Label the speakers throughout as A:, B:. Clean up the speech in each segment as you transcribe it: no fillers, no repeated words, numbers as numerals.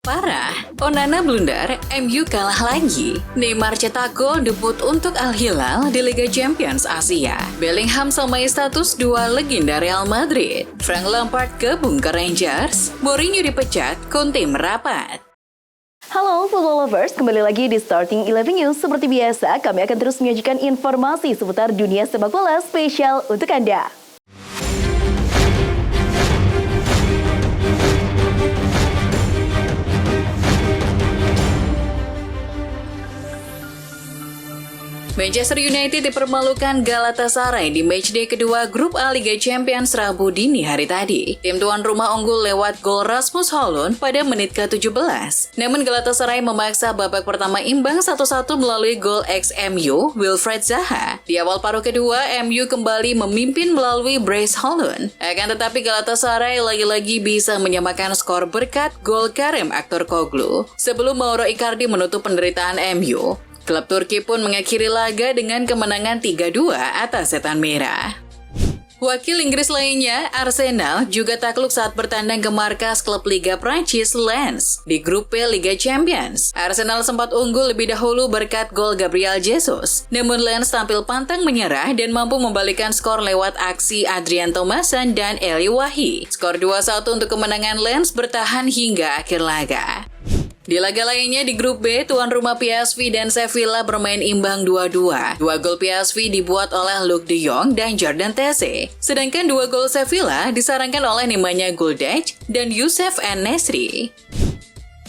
A: Parah, Onana blunder, MU kalah lagi. Neymar cetak gol debut untuk Al Hilal di Liga Champions Asia. Bellingham samai status dua legenda Real Madrid. Frank Lampard gabung ke Rangers. Mourinho dipecat, Conte merapat.
B: Halo football lovers, kembali lagi di Starting 11 News. Seperti biasa, kami akan terus menyajikan informasi seputar dunia sepak bola spesial untuk Anda.
A: Manchester United dipermalukan Galatasaray di matchday kedua Grup A Liga Champions Rabu dini hari tadi. Tim tuan rumah unggul lewat gol Rasmus Højlund pada menit ke-17. Namun Galatasaray memaksa babak pertama imbang 1-1 melalui gol ex-MU Wilfried Zaha. Di awal paruh kedua, MU kembali memimpin melalui brace Højlund. Akan tetapi Galatasaray lagi-lagi bisa menyamakan skor berkat gol Kerem Aktürkoğlu. Sebelum Mauro Icardi menutup penderitaan MU, klub Turki pun mengakhiri laga dengan kemenangan 3-2 atas Setan Merah. Wakil Inggris lainnya, Arsenal, juga takluk saat bertandang ke markas klub Liga Prancis Lens di Grup B Liga Champions. Arsenal sempat unggul lebih dahulu berkat gol Gabriel Jesus. Namun Lens tampil pantang menyerah dan mampu membalikkan skor lewat aksi Adrian Thomason dan Eli Wahi. Skor 2-1 untuk kemenangan Lens bertahan hingga akhir laga. Di laga lainnya di grup B, tuan rumah PSV dan Sevilla bermain imbang 2-2. Dua gol PSV dibuat oleh Luuk de Jong dan Jordan Tese. Sedangkan dua gol Sevilla disarankan oleh Nemanja Guldej dan Youssef En-Nesyri.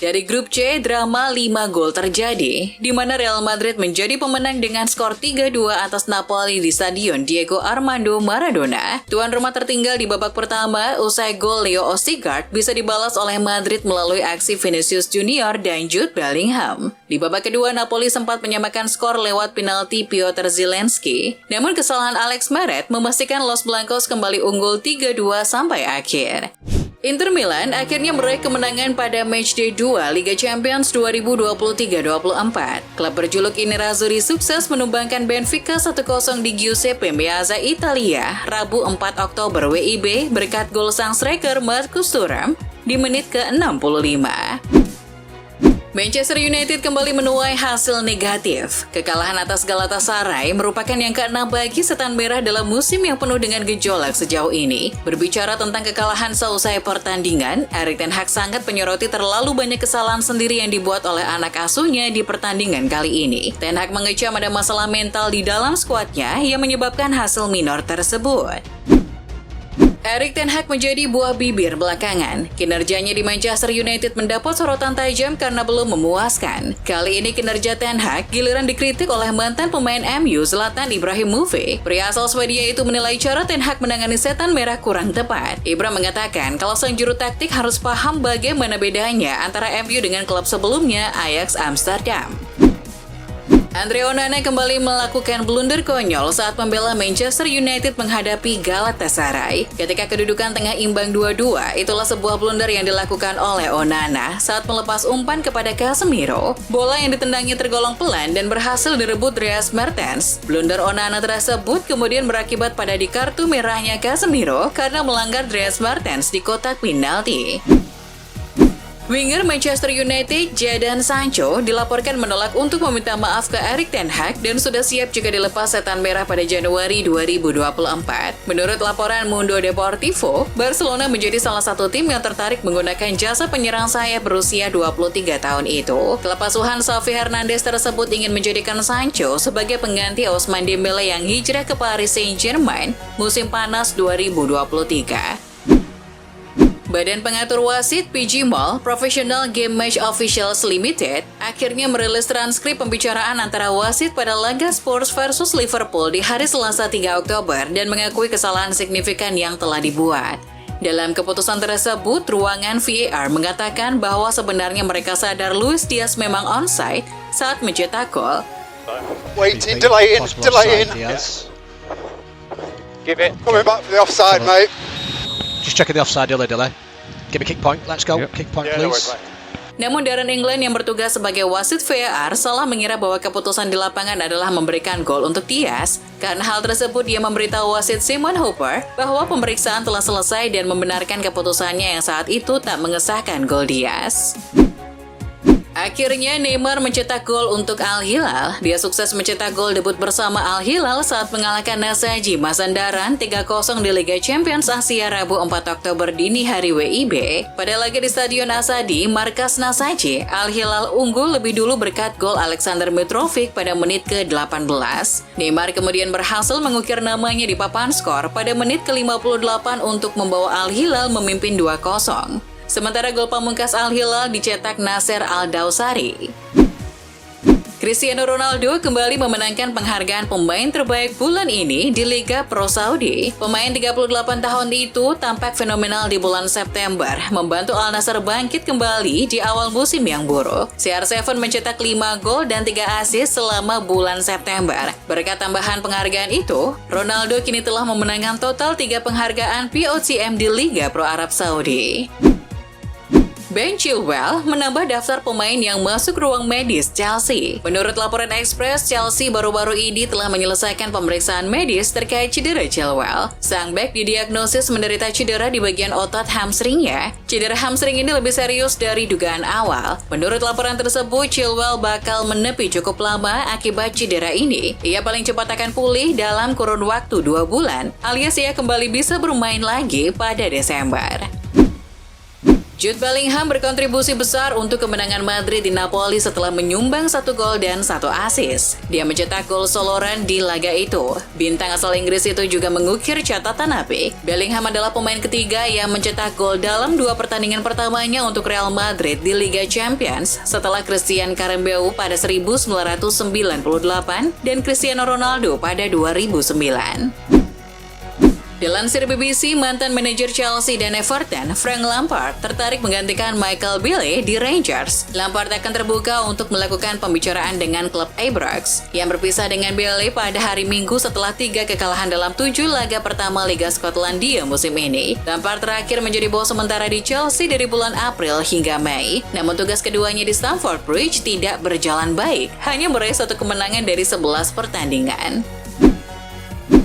A: Dari grup C, drama 5 gol terjadi, di mana Real Madrid menjadi pemenang dengan skor 3-2 atas Napoli di Stadion Diego Armando Maradona. Tuan rumah tertinggal di babak pertama, usai gol Leo Østigard bisa dibalas oleh Madrid melalui aksi Vinicius Junior dan Jude Bellingham. Di babak kedua, Napoli sempat menyamakan skor lewat penalti Piotr Zielinski. Namun kesalahan Alex Meret memastikan Los Blancos kembali unggul 3-2 sampai akhir. Inter Milan akhirnya meraih kemenangan pada matchday 2 Liga Champions 2023-24. Klub berjuluk ini Nerazzurri sukses menumbangkan Benfica 1-0 di Giuseppe Meazza, Italia, Rabu 4 Oktober WIB berkat gol sang striker Marcus Thuram di menit ke-65. Manchester United kembali menuai hasil negatif. Kekalahan atas Galatasaray merupakan yang ke-6 bagi Setan Merah dalam musim yang penuh dengan gejolak sejauh ini. Berbicara tentang kekalahan seusai pertandingan, Erik ten Hag sangat menyoroti terlalu banyak kesalahan sendiri yang dibuat oleh anak asuhnya di pertandingan kali ini. Ten Hag mengecam ada masalah mental di dalam skuadnya yang menyebabkan hasil minor tersebut. Erik ten Hag menjadi buah bibir belakangan. Kinerjanya di Manchester United mendapat sorotan tajam karena belum memuaskan. Kali ini kinerja ten Hag giliran dikritik oleh mantan pemain MU Zlatan Ibrahimovic. Pria asal Swedia itu menilai cara ten Hag menangani Setan Merah kurang tepat. Ibra mengatakan kalau sang juru taktik harus paham bagaimana bedanya antara MU dengan klub sebelumnya Ajax Amsterdam. Andre Onana kembali melakukan blunder konyol saat membela Manchester United menghadapi Galatasaray. Ketika kedudukan tengah imbang 2-2, itulah sebuah blunder yang dilakukan oleh Onana saat melepas umpan kepada Casemiro. Bola yang ditendangnya tergolong pelan dan berhasil direbut Dries Mertens. Blunder Onana tersebut kemudian berakibat pada di kartu merahnya Casemiro karena melanggar Dries Mertens di kotak penalti. Winger Manchester United, Jadon Sancho, dilaporkan menolak untuk meminta maaf ke Erik ten Hag dan sudah siap juga dilepas Setan Merah pada Januari 2024. Menurut laporan Mundo Deportivo, Barcelona menjadi salah satu tim yang tertarik menggunakan jasa penyerang sayap berusia 23 tahun itu. Klub asuhan Xavi Hernandez tersebut ingin menjadikan Sancho sebagai pengganti Ousmane Dembele yang hijrah ke Paris Saint-Germain musim panas 2023. Badan pengatur wasit PGMOL, Professional Game Match Officials Limited, akhirnya merilis transkrip pembicaraan antara wasit pada laga Spurs versus Liverpool di hari Selasa 3 Oktober dan mengakui kesalahan signifikan yang telah dibuat. Dalam keputusan tersebut, ruangan VAR mengatakan bahwa sebenarnya mereka sadar Luis Diaz memang onside saat mencetak gol.
C: Waiting, delaying.
D: Yes.
C: Give it. Coming back for the offside, mate.
D: Just checking the offside delay. Give me kick point. Let's go.
C: Yep.
D: Kick point,
C: Yeah, no
D: please.
C: worries, mate.
A: Namun Darren England yang bertugas sebagai wasit VAR salah mengira bahwa keputusan di lapangan adalah memberikan gol untuk Diaz. Karena hal tersebut, dia memberitahu wasit Simon Hooper bahwa pemeriksaan telah selesai dan membenarkan keputusannya yang saat itu tak mengesahkan gol Diaz. Akhirnya Neymar mencetak gol untuk Al Hilal. Dia sukses mencetak gol debut bersama Al Hilal saat mengalahkan Nasaji Mazandaran 3-0 di Liga Champions Asia Rabu 4 Oktober dini hari WIB. Pada laga di Stadion Asadi, markas Nasaji, Al Hilal unggul lebih dulu berkat gol Alexander Mitrovic pada menit ke-18. Neymar kemudian berhasil mengukir namanya di papan skor pada menit ke-58 untuk membawa Al Hilal memimpin 2-0. Sementara gol pamungkas Al Hilal dicetak Nasser Al-Dawsari. Cristiano Ronaldo kembali memenangkan penghargaan pemain terbaik bulan ini di Liga Pro Saudi. Pemain 38 tahun itu tampak fenomenal di bulan September, membantu Al Nassr bangkit kembali di awal musim yang buruk. CR7 mencetak 5 gol dan 3 assist selama bulan September. Berkat tambahan penghargaan itu, Ronaldo kini telah memenangkan total 3 penghargaan POCM di Liga Pro Arab Saudi. Ben Chilwell menambah daftar pemain yang masuk ruang medis Chelsea. Menurut laporan Express, Chelsea baru-baru ini telah menyelesaikan pemeriksaan medis terkait cedera Chilwell. Sang bek didiagnosis menderita cedera di bagian otot hamstringnya. Cedera hamstring ini lebih serius dari dugaan awal. Menurut laporan tersebut, Chilwell bakal menepi cukup lama akibat cedera ini. Ia paling cepat akan pulih dalam kurun waktu 2 bulan, alias ia kembali bisa bermain lagi pada Desember. Jude Bellingham berkontribusi besar untuk kemenangan Madrid di Napoli setelah menyumbang 1 gol dan 1 assist. Dia mencetak gol soloran di laga itu. Bintang asal Inggris itu juga mengukir catatan apik. Bellingham adalah pemain ketiga yang mencetak gol dalam 2 pertandingan pertamanya untuk Real Madrid di Liga Champions setelah Christian Carambeu pada 1998 dan Cristiano Ronaldo pada 2009. Dilansir BBC, mantan manajer Chelsea dan Everton, Frank Lampard, tertarik menggantikan Michael Bailey di Rangers. Lampard akan terbuka untuk melakukan pembicaraan dengan klub Ibrox, yang berpisah dengan Bailey pada hari Minggu setelah 3 kekalahan dalam 7 laga pertama Liga Skotlandia musim ini. Lampard terakhir menjadi bos sementara di Chelsea dari bulan April hingga Mei. Namun tugas keduanya di Stamford Bridge tidak berjalan baik, hanya meraih 1 kemenangan dari 11 pertandingan.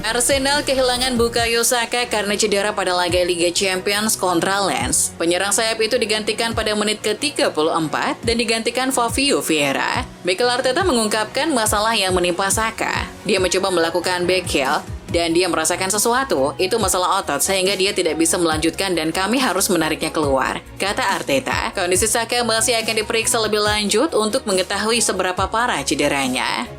A: Arsenal kehilangan Bukayo Saka karena cedera pada laga Liga Champions kontra Lens. Penyerang sayap itu digantikan pada menit ke-34 dan digantikan Fabio Vieira. Mikel Arteta mengungkapkan masalah yang menimpa Saka. Dia mencoba melakukan back heel dan dia merasakan sesuatu, itu masalah otot sehingga dia tidak bisa melanjutkan dan kami harus menariknya keluar. Kata Arteta, kondisi Saka masih akan diperiksa lebih lanjut untuk mengetahui seberapa parah cederanya.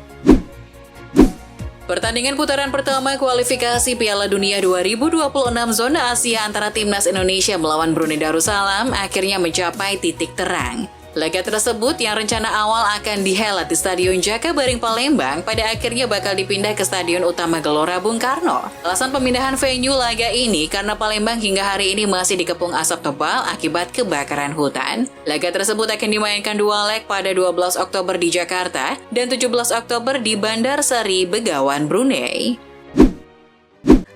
A: Pertandingan putaran pertama kualifikasi Piala Dunia 2026 zona Asia antara timnas Indonesia melawan Brunei Darussalam akhirnya mencapai titik terang. Laga tersebut yang rencana awal akan dihelat di Stadion Jakabaring Palembang pada akhirnya bakal dipindah ke Stadion Utama Gelora Bung Karno. Alasan pemindahan venue laga ini karena Palembang hingga hari ini masih dikepung asap tebal akibat kebakaran hutan. Laga tersebut akan dimainkan 2 leg pada 12 Oktober di Jakarta dan 17 Oktober di Bandar Seri Begawan, Brunei.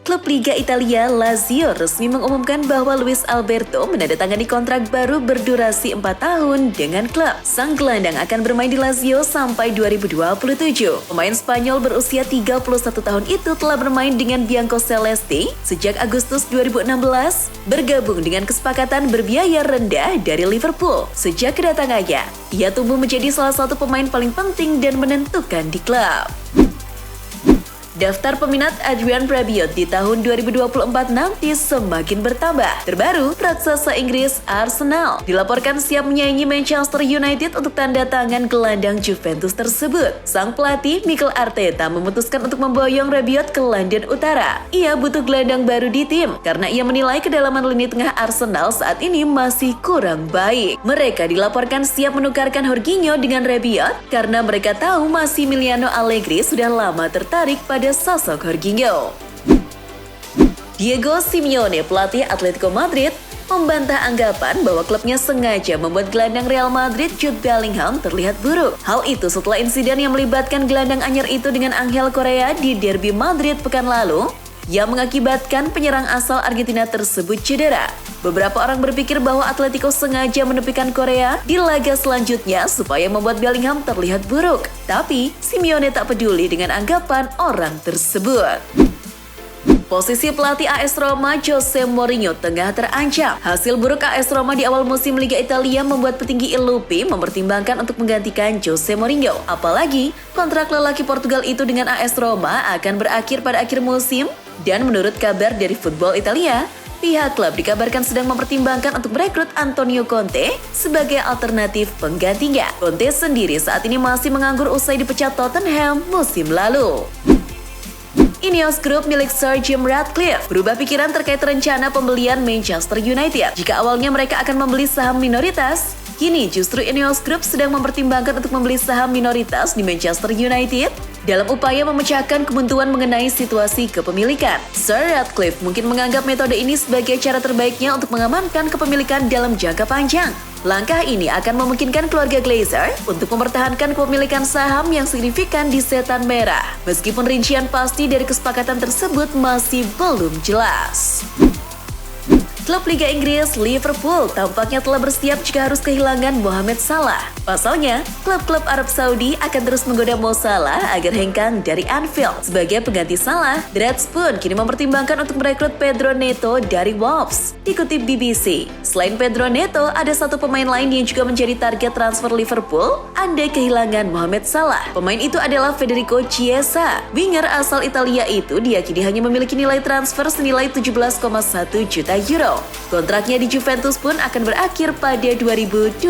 B: Klub Liga Italia Lazio resmi mengumumkan bahwa Luis Alberto menandatangani kontrak baru berdurasi 4 tahun dengan klub. Sang gelandang akan bermain di Lazio sampai 2027. Pemain Spanyol berusia 31 tahun itu telah bermain dengan Biancocelesti sejak Agustus 2016, bergabung dengan kesepakatan berbiaya rendah dari Liverpool. Sejak kedatangannya, ia tumbuh menjadi salah satu pemain paling penting dan menentukan di klub. Daftar peminat Adrien Rabiot di tahun 2024 nanti semakin bertambah. Terbaru, raksasa Inggris Arsenal dilaporkan siap menyaingi Manchester United untuk tanda tangan gelandang Juventus tersebut. Sang pelatih Mikel Arteta memutuskan untuk memboyong Rabiot ke London Utara. Ia butuh gelandang baru di tim karena ia menilai kedalaman lini tengah Arsenal saat ini masih kurang baik. Mereka dilaporkan siap menukarkan Jorginho dengan Rabiot karena mereka tahu Massimiliano Allegri sudah lama tertarik pada sosok Jorginho. Diego Simeone, pelatih Atletico Madrid, membantah anggapan bahwa klubnya sengaja membuat gelandang Real Madrid Jude Bellingham terlihat buruk. Hal itu setelah insiden yang melibatkan gelandang anyar itu dengan Angel Correa di Derby Madrid pekan lalu, yang mengakibatkan penyerang asal Argentina tersebut cedera. Beberapa orang berpikir bahwa Atletico sengaja menepikan Korea di laga selanjutnya supaya membuat Bellingham terlihat buruk. Tapi, Simeone tak peduli dengan anggapan orang tersebut. Posisi pelatih AS Roma Jose Mourinho tengah terancam. Hasil buruk AS Roma di awal musim Liga Italia membuat petinggi Il Lupi mempertimbangkan untuk menggantikan Jose Mourinho. Apalagi kontrak lelaki Portugal itu dengan AS Roma akan berakhir pada akhir musim. Dan menurut kabar dari Football Italia, pihak klub dikabarkan sedang mempertimbangkan untuk merekrut Antonio Conte sebagai alternatif penggantinya. Conte sendiri saat ini masih menganggur usai dipecat Tottenham musim lalu. Ineos Group milik Sir Jim Ratcliffe berubah pikiran terkait rencana pembelian Manchester United. Jika awalnya mereka akan membeli saham minoritas, kini justru Ineos Group sedang mempertimbangkan untuk membeli saham minoritas di Manchester United dalam upaya memecahkan kebuntuan mengenai situasi kepemilikan. Sir Ratcliffe mungkin menganggap metode ini sebagai cara terbaiknya untuk mengamankan kepemilikan dalam jangka panjang. Langkah ini akan memungkinkan keluarga Glazer untuk mempertahankan kepemilikan saham yang signifikan di Setan Merah. Meskipun rincian pasti dari kesepakatan tersebut masih belum jelas. Klub Liga Inggris Liverpool tampaknya telah bersiap jika harus kehilangan Mohamed Salah. Pasalnya, klub-klub Arab Saudi akan terus menggoda Mo Salah agar hengkang dari Anfield. Sebagai pengganti Salah, The Reds pun kini mempertimbangkan untuk merekrut Pedro Neto dari Wolves. Dikutip BBC, selain Pedro Neto, ada satu pemain lain yang juga menjadi target transfer Liverpool andai kehilangan Mohamed Salah. Pemain itu adalah Federico Chiesa. Winger asal Italia itu diyakini hanya memiliki nilai transfer senilai 17,1 juta euro. Kontraknya di Juventus pun akan berakhir pada 2025.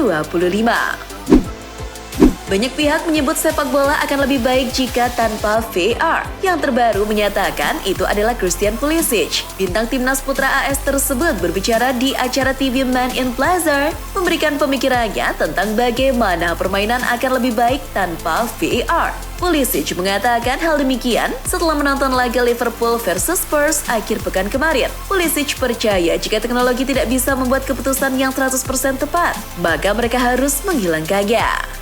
B: Banyak pihak menyebut sepak bola akan lebih baik jika tanpa VAR. Yang terbaru menyatakan itu adalah Christian Pulisic. Bintang timnas putra AS tersebut berbicara di acara TV Man in Plaza, memberikan pemikirannya tentang bagaimana permainan akan lebih baik tanpa VAR. Pulisic mengatakan hal demikian setelah menonton laga Liverpool versus Spurs akhir pekan kemarin. Pulisic percaya jika teknologi tidak bisa membuat keputusan yang 100% tepat, maka mereka harus menghilangkannya.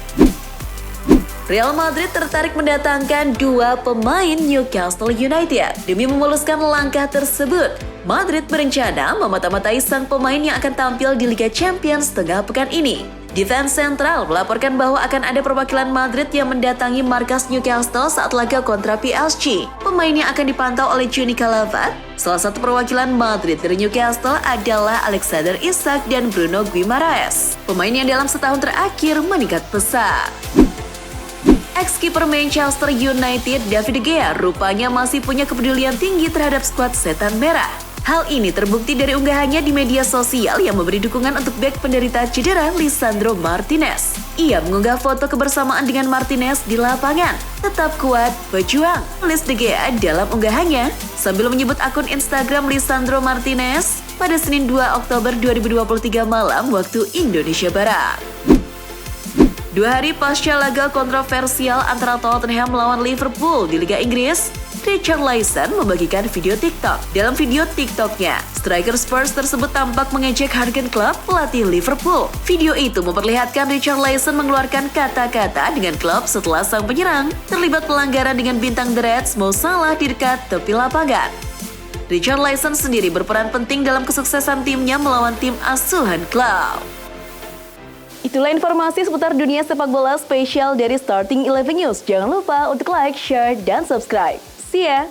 B: Real Madrid tertarik mendatangkan dua pemain Newcastle United. Demi memuluskan langkah tersebut, Madrid berencana memata-matai sang pemain yang akan tampil di Liga Champions tengah pekan ini. Defense Central melaporkan bahwa akan ada perwakilan Madrid yang mendatangi markas Newcastle saat laga kontra PSG. Pemain yang akan dipantau oleh Johnny Calavat. Salah satu perwakilan Madrid dari Newcastle adalah Alexander Isak dan Bruno Guimaraes. Pemain yang dalam setahun terakhir meningkat pesat. Ex-kiper Manchester United David De Gea rupanya masih punya kepedulian tinggi terhadap skuad Setan Merah. Hal ini terbukti dari unggahannya di media sosial yang memberi dukungan untuk bek penderita cedera Lisandro Martinez. Ia mengunggah foto kebersamaan dengan Martinez di lapangan. Tetap kuat, berjuang, tulis De Gea dalam unggahannya sambil menyebut akun Instagram Lisandro Martinez pada Senin 2 Oktober 2023 malam waktu Indonesia Barat. 2 hari pasca laga kontroversial antara Tottenham melawan Liverpool di Liga Inggris, Richard Leisen membagikan video TikTok. Dalam video TikToknya, striker Spurs tersebut tampak mengejek Jurgen Klopp, pelatih Liverpool. Video itu memperlihatkan Richard Leisen mengeluarkan kata-kata dengan Klopp setelah sang penyerang terlibat pelanggaran dengan bintang The Reds Mo Salah di dekat tepi lapangan. Richard Leisen sendiri berperan penting dalam kesuksesan timnya melawan tim asuhan Klopp. Itulah informasi seputar dunia sepak bola spesial dari Starting 11 News. Jangan lupa untuk like, share, dan subscribe. See ya!